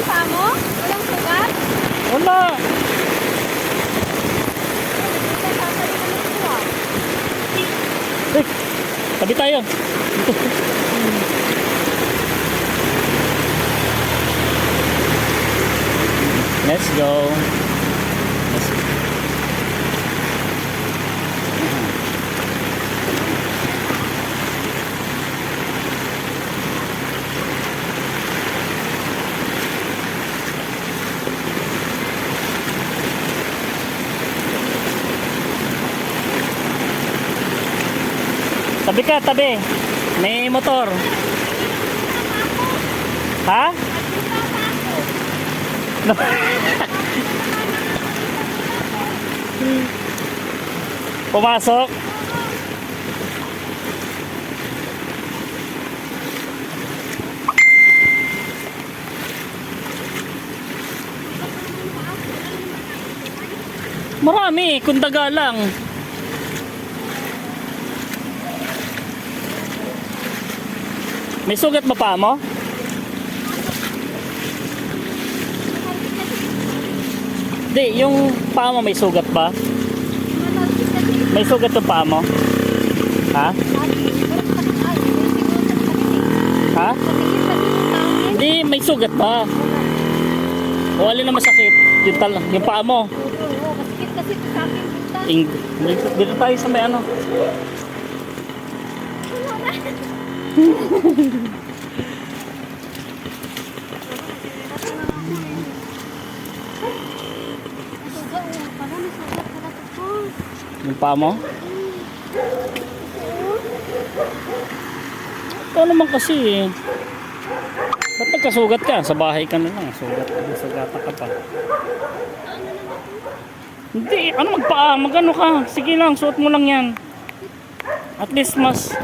paa mo? Walang sugat? Wala. Eh, tabi tayo. Let's go. Let's go. Tabi ka, tabi. May motor. Ha? Pumasok. Marami, kundaga lang. May sugat ba pa mo? Di, yung paa mo may sugat ba? May sugat yung paa mo? Ha? Ha? Hindi, may sugat ba? O alin na masakit? Yung paa mo? Masakit kasi sa akin. Dito tayo sa may ano. Yung paa mo? Ito naman kasi eh. Ba't nagkasugat ka? Sa bahay ka na lang. Sugata ka pa. Hindi, ano magpaa? Magano ka? Sige lang, suot mo lang yan. At least mas